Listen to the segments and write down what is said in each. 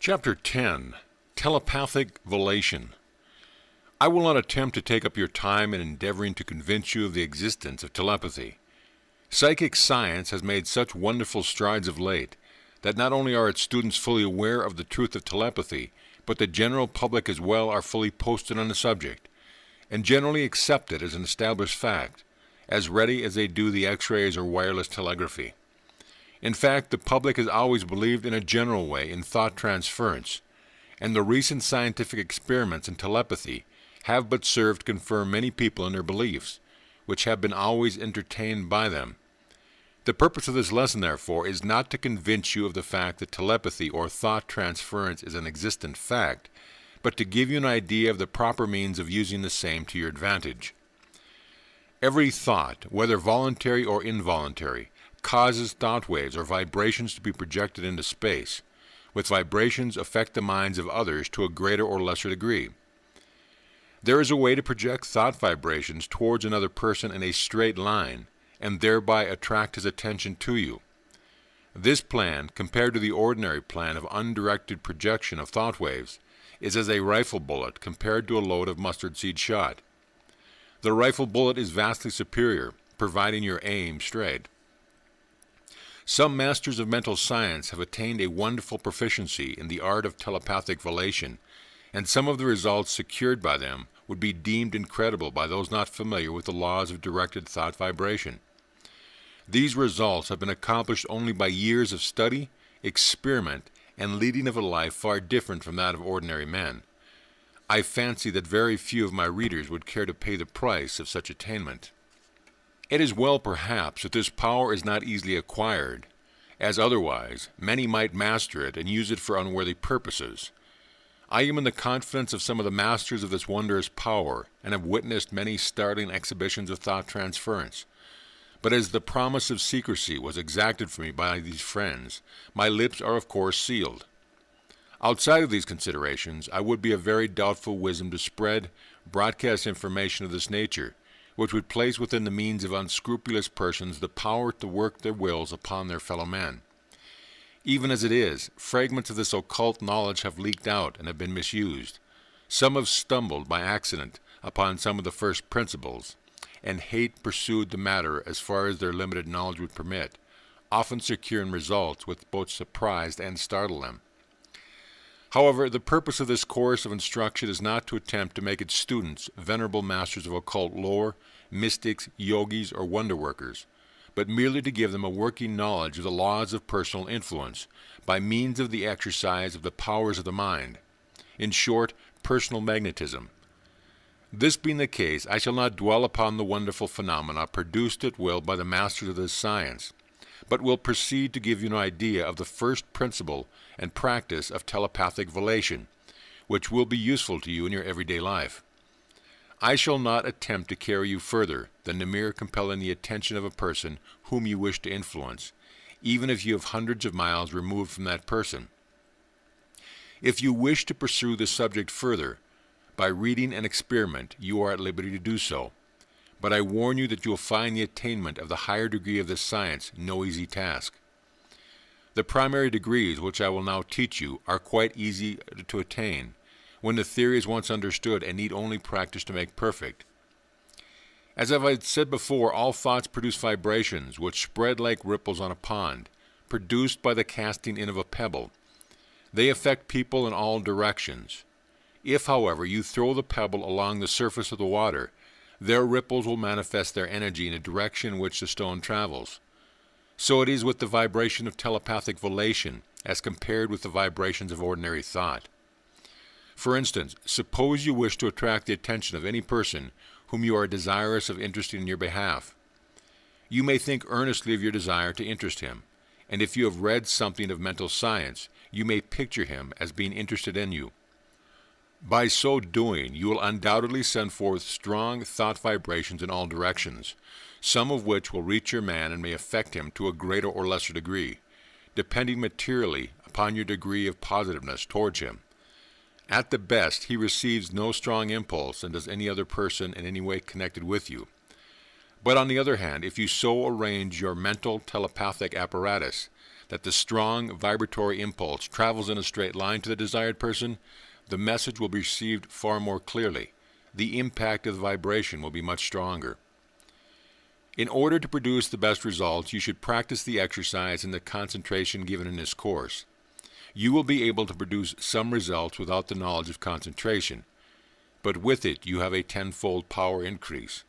Chapter 10. Telepathic Volation. I will not attempt to take up your time in endeavoring to convince you of the existence of telepathy. Psychic science has made such wonderful strides of late that not only are its students fully aware of the truth of telepathy, but the general public as well are fully posted on the subject, and generally accept it as an established fact, as ready as they do the X-rays or wireless telegraphy. In fact, the public has always believed in a general way in thought transference, and the recent scientific experiments in telepathy have but served to confirm many people in their beliefs, which have been always entertained by them. The purpose of this lesson, therefore, is not to convince you of the fact that telepathy or thought transference is an existent fact, but to give you an idea of the proper means of using the same to your advantage. Every thought, whether voluntary or involuntary, causes thought waves or vibrations to be projected into space, with vibrations affect the minds of others to a greater or lesser degree. There is a way to project thought vibrations towards another person in a straight line, and thereby attract his attention to you. This plan, compared to the ordinary plan of undirected projection of thought waves, is as a rifle bullet compared to a load of mustard seed shot. The rifle bullet is vastly superior, providing your aim straight. Some masters of mental science have attained a wonderful proficiency in the art of telepathic volation, and some of the results secured by them would be deemed incredible by those not familiar with the laws of directed thought vibration. These results have been accomplished only by years of study, experiment, and leading of a life far different from that of ordinary men. I fancy that very few of my readers would care to pay the price of such attainment. It is well, perhaps, that this power is not easily acquired, as otherwise many might master it and use it for unworthy purposes. I am in the confidence of some of the masters of this wondrous power, and have witnessed many startling exhibitions of thought transference. But as the promise of secrecy was exacted from me by these friends, my lips are of course sealed. Outside of these considerations, I would be of very doubtful wisdom to spread, broadcast information of this nature, which would place within the means of unscrupulous persons the power to work their wills upon their fellow men. Even as it is, fragments of this occult knowledge have leaked out and have been misused. Some have stumbled by accident upon some of the first principles, and hate pursued the matter as far as their limited knowledge would permit, often securing results which both surprised and startled them. However, the purpose of this course of instruction is not to attempt to make its students venerable masters of occult lore, mystics, yogis, or wonder workers, but merely to give them a working knowledge of the laws of personal influence by means of the exercise of the powers of the mind. In short, personal magnetism. This being the case, I shall not dwell upon the wonderful phenomena produced at will by the masters of this science, but will proceed to give you an idea of the first principle and practice of telepathic volation, which will be useful to you in your everyday life. I shall not attempt to carry you further than the mere compelling the attention of a person whom you wish to influence, even if you have hundreds of miles removed from that person. If you wish to pursue this subject further, by reading and experiment, you are at liberty to do so. But I warn you that you will find the attainment of the higher degree of this science no easy task. The primary degrees which I will now teach you are quite easy to attain, when the theory is once understood and need only practice to make perfect. As I have said before, all thoughts produce vibrations which spread like ripples on a pond, produced by the casting in of a pebble. They affect people in all directions. If, however, you throw the pebble along the surface of the water, their ripples will manifest their energy in a direction in which the stone travels. So it is with the vibration of telepathic volation as compared with the vibrations of ordinary thought. For instance, suppose you wish to attract the attention of any person whom you are desirous of interesting in your behalf. You may think earnestly of your desire to interest him, and if you have read something of mental science, you may picture him as being interested in you. By so doing, you will undoubtedly send forth strong thought vibrations in all directions, some of which will reach your man and may affect him to a greater or lesser degree, depending materially upon your degree of positiveness towards him. At the best, he receives no strong impulse and does any other person in any way connected with you. But on the other hand, if you so arrange your mental telepathic apparatus that the strong vibratory impulse travels in a straight line to the desired person, the message will be received far more clearly. The impact of the vibration will be much stronger. In order to produce the best results, you should practice the exercise and the concentration given in this course. You will be able to produce some results without the knowledge of concentration, but with it you have a tenfold power increase.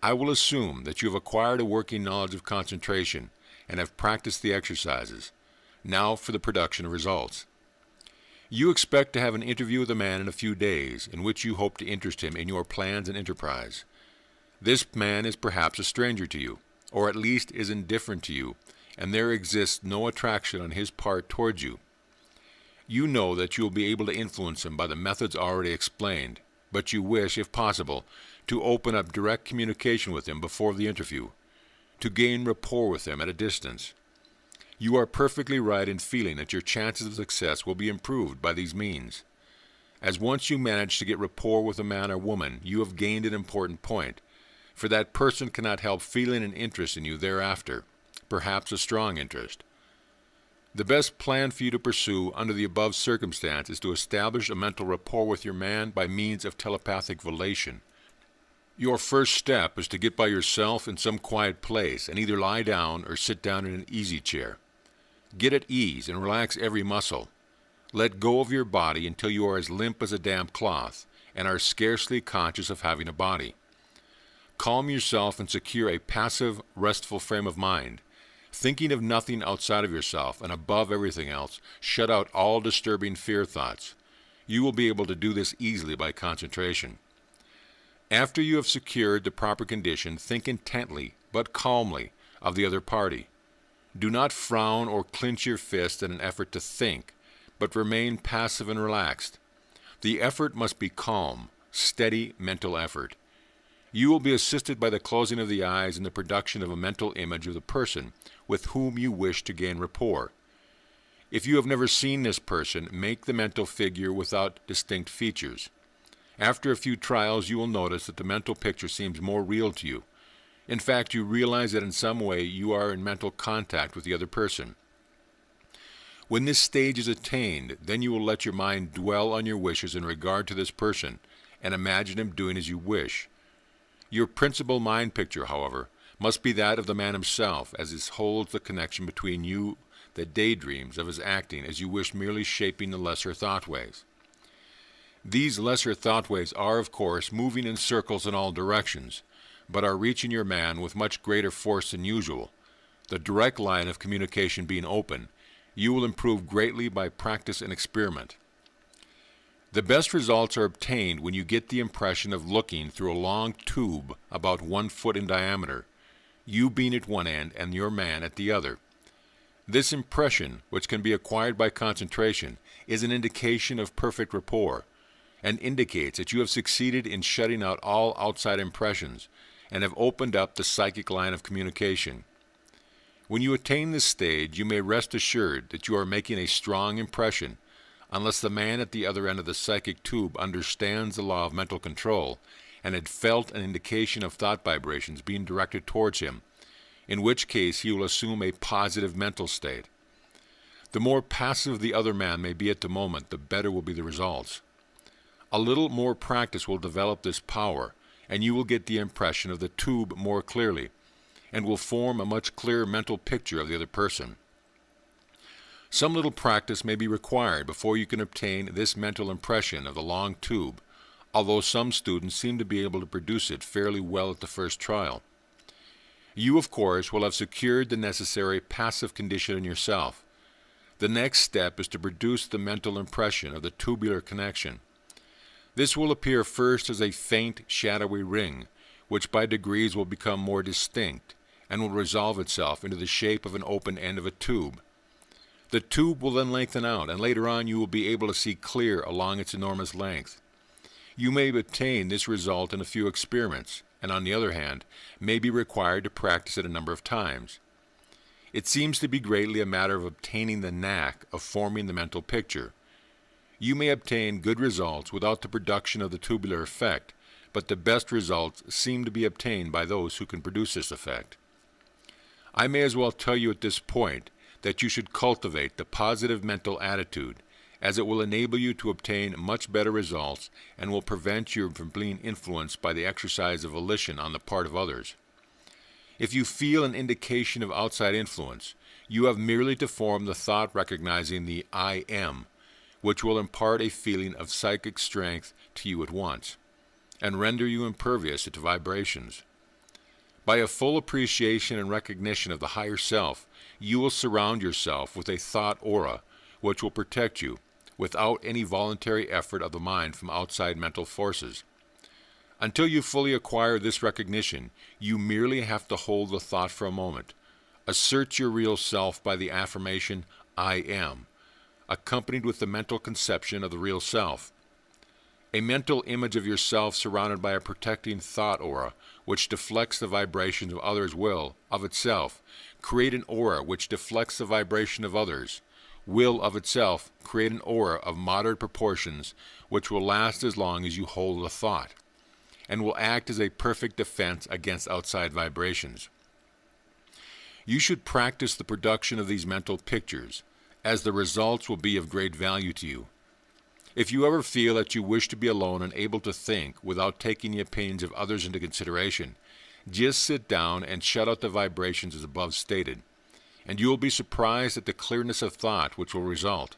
I will assume that you have acquired a working knowledge of concentration and have practiced the exercises. Now for the production of results. You expect to have an interview with a man in a few days in which you hope to interest him in your plans and enterprise. This man is perhaps a stranger to you, or at least is indifferent to you, and there exists no attraction on his part towards you. You know that you will be able to influence him by the methods already explained, but you wish, if possible, to open up direct communication with him before the interview, to gain rapport with him at a distance. You are perfectly right in feeling that your chances of success will be improved by these means. As once you manage to get rapport with a man or woman, you have gained an important point, for that person cannot help feeling an interest in you thereafter, perhaps a strong interest. The best plan for you to pursue under the above circumstance is to establish a mental rapport with your man by means of telepathic volation. Your first step is to get by yourself in some quiet place and either lie down or sit down in an easy chair. Get at ease and relax every muscle. Let go of your body until you are as limp as a damp cloth and are scarcely conscious of having a body. Calm yourself and secure a passive, restful frame of mind. Thinking of nothing outside of yourself and above everything else, shut out all disturbing fear thoughts. You will be able to do this easily by concentration. After you have secured the proper condition, think intently, but calmly, of the other party. Do not frown or clench your fist in an effort to think, but remain passive and relaxed. The effort must be calm, steady mental effort. You will be assisted by the closing of the eyes and the production of a mental image of the person with whom you wish to gain rapport. If you have never seen this person, make the mental figure without distinct features. After a few trials, you will notice that the mental picture seems more real to you. In fact, you realize that in some way you are in mental contact with the other person. When this stage is attained, then you will let your mind dwell on your wishes in regard to this person and imagine him doing as you wish. Your principal mind picture, however, must be that of the man himself, as it holds the connection between you that daydreams of his acting as you wish, merely shaping the lesser thoughtways. These lesser thoughtways are, of course, moving in circles in all directions, but are reaching your man with much greater force than usual. The direct line of communication being open, you will improve greatly by practice and experiment. The best results are obtained when you get the impression of looking through a long tube about 1 foot in diameter, you being at one end and your man at the other. This impression, which can be acquired by concentration, is an indication of perfect rapport, and indicates that you have succeeded in shutting out all outside impressions and have opened up the psychic line of communication. When you attain this stage, you may rest assured that you are making a strong impression, unless the man at the other end of the psychic tube understands the law of mental control and had felt an indication of thought vibrations being directed towards him, in which case he will assume a positive mental state. The more passive the other man may be at the moment, the better will be the results. A little more practice will develop this power, and you will get the impression of the tube more clearly, and will form a much clearer mental picture of the other person. Some little practice may be required before you can obtain this mental impression of the long tube, although some students seem to be able to produce it fairly well at the first trial. You, of course, will have secured the necessary passive condition in yourself. The next step is to produce the mental impression of the tubular connection. This will appear first as a faint, shadowy ring, which by degrees will become more distinct, and will resolve itself into the shape of an open end of a tube. The tube will then lengthen out, and later on you will be able to see clear along its enormous length. You may obtain this result in a few experiments, and on the other hand, may be required to practice it a number of times. It seems to be greatly a matter of obtaining the knack of forming the mental picture. You may obtain good results without the production of the tubular effect, but the best results seem to be obtained by those who can produce this effect. I may as well tell you at this point that you should cultivate the positive mental attitude, as it will enable you to obtain much better results and will prevent you from being influenced by the exercise of volition on the part of others. If you feel an indication of outside influence, you have merely to form the thought recognizing the I am, which will impart a feeling of psychic strength to you at once, and render you impervious to vibrations. By a full appreciation and recognition of the higher self, you will surround yourself with a thought aura which will protect you without any voluntary effort of the mind from outside mental forces. Until you fully acquire this recognition, you merely have to hold the thought for a moment. Assert your real self by the affirmation, I am, accompanied with the mental conception of the real self. A mental image of yourself surrounded by a protecting thought aura which deflects the vibrations of others will, of itself, create an aura which deflects the vibration of others, will of itself create an aura of moderate proportions which will last as long as you hold the thought, and will act as a perfect defense against outside vibrations. You should practice the production of these mental pictures, as the results will be of great value to you. If you ever feel that you wish to be alone and able to think without taking the opinions of others into consideration, just sit down and shut out the vibrations as above stated, and you will be surprised at the clearness of thought which will result.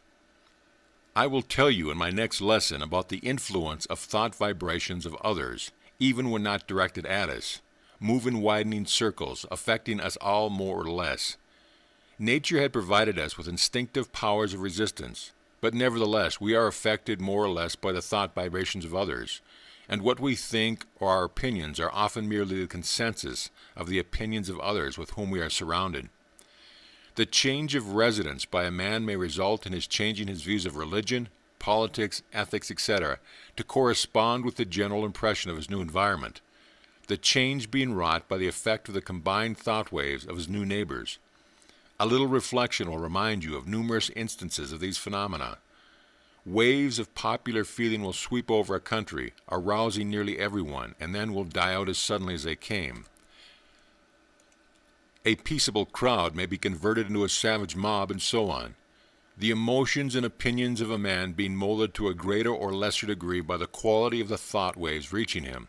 I will tell you in my next lesson about the influence of thought vibrations of others, even when not directed at us, move in widening circles, affecting us all more or less. Nature had provided us with instinctive powers of resistance, but nevertheless we are affected more or less by the thought vibrations of others, and what we think or our opinions are often merely the consensus of the opinions of others with whom we are surrounded. The change of residence by a man may result in his changing his views of religion, politics, ethics, etc., to correspond with the general impression of his new environment, the change being wrought by the effect of the combined thought waves of his new neighbors. A little reflection will remind you of numerous instances of these phenomena. Waves of popular feeling will sweep over a country, arousing nearly everyone, and then will die out as suddenly as they came. A peaceable crowd may be converted into a savage mob, and so on. The emotions and opinions of a man being molded to a greater or lesser degree by the quality of the thought waves reaching him.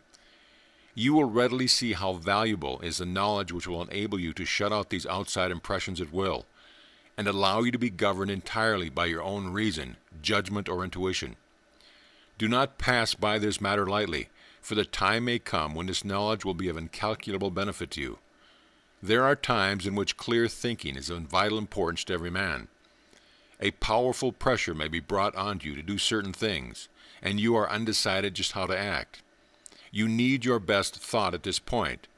You will readily see how valuable is the knowledge which will enable you to shut out these outside impressions at will, and allow you to be governed entirely by your own reason, judgment, or intuition. Do not pass by this matter lightly, for the time may come when this knowledge will be of incalculable benefit to you. There are times in which clear thinking is of vital importance to every man. A powerful pressure may be brought onto you to do certain things, and you are undecided just how to act. You need your best thought at this point,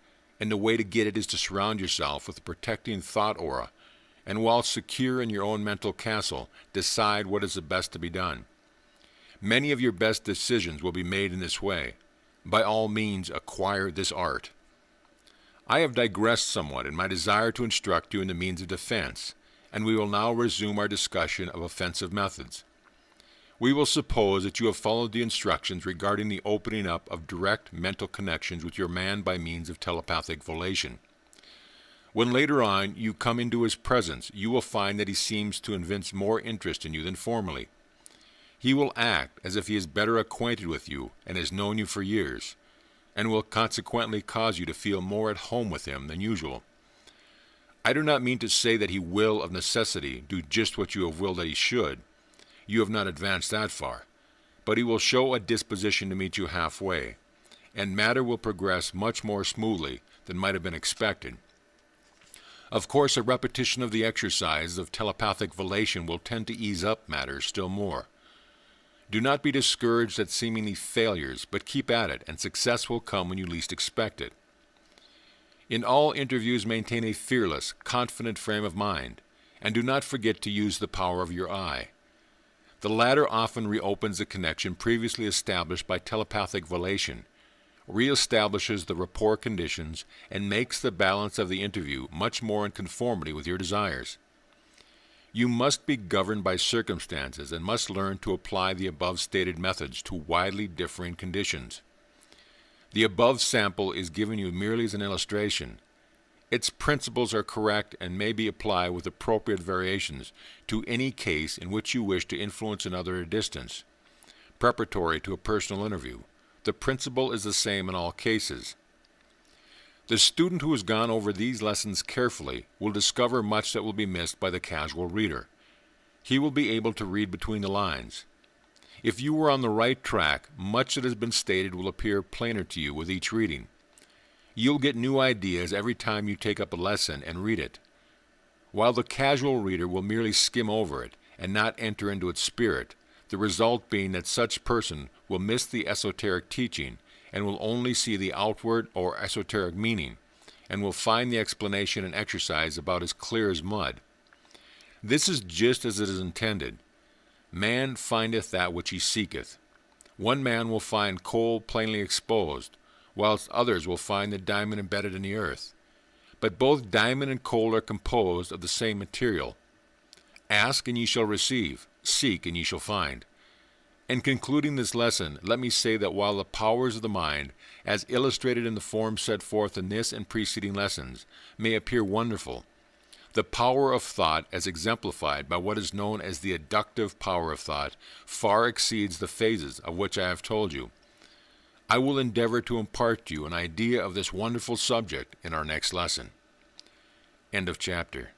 and the way to get it is to surround yourself with a protecting thought aura, and while secure in your own mental castle, decide what is the best to be done. Many of your best decisions will be made in this way. By all means, acquire this art. I have digressed somewhat in my desire to instruct you in the means of defense, and we will now resume our discussion of offensive methods. We will suppose that you have followed the instructions regarding the opening up of direct mental connections with your man by means of telepathic volation. When later on you come into his presence, you will find that he seems to evince more interest in you than formerly. He will act as if he is better acquainted with you and has known you for years, and will consequently cause you to feel more at home with him than usual. I do not mean to say that he will, of necessity, do just what you have willed that he should. You have not advanced that far. But he will show a disposition to meet you halfway, and matter will progress much more smoothly than might have been expected. Of course, a repetition of the exercise of telepathic volation will tend to ease up matters still more. Do not be discouraged at seemingly failures, but keep at it, and success will come when you least expect it. In all interviews, maintain a fearless, confident frame of mind, and do not forget to use the power of your eye. The latter often reopens the connection previously established by telepathic volation, reestablishes the rapport conditions, and makes the balance of the interview much more in conformity with your desires. You must be governed by circumstances and must learn to apply the above stated methods to widely differing conditions. The above sample is given you merely as an illustration. Its principles are correct and may be applied with appropriate variations to any case in which you wish to influence another at a distance. Preparatory to a personal interview, the principle is the same in all cases. The student who has gone over these lessons carefully will discover much that will be missed by the casual reader. He will be able to read between the lines. If you were on the right track, much that has been stated will appear plainer to you with each reading. You'll get new ideas every time you take up a lesson and read it. While the casual reader will merely skim over it and not enter into its spirit, the result being that such person will miss the esoteric teaching and will only see the outward or esoteric meaning, and will find the explanation and exercise about as clear as mud. This is just as it is intended. Man findeth that which he seeketh. One man will find coal plainly exposed, whilst others will find the diamond embedded in the earth. But both diamond and coal are composed of the same material. Ask and ye shall receive, seek and ye shall find. In concluding this lesson, let me say that while the powers of the mind, as illustrated in the form set forth in this and preceding lessons, may appear wonderful, the power of thought, as exemplified by what is known as the adductive power of thought, far exceeds the phases of which I have told you. I will endeavor to impart to you an idea of this wonderful subject in our next lesson. End of chapter.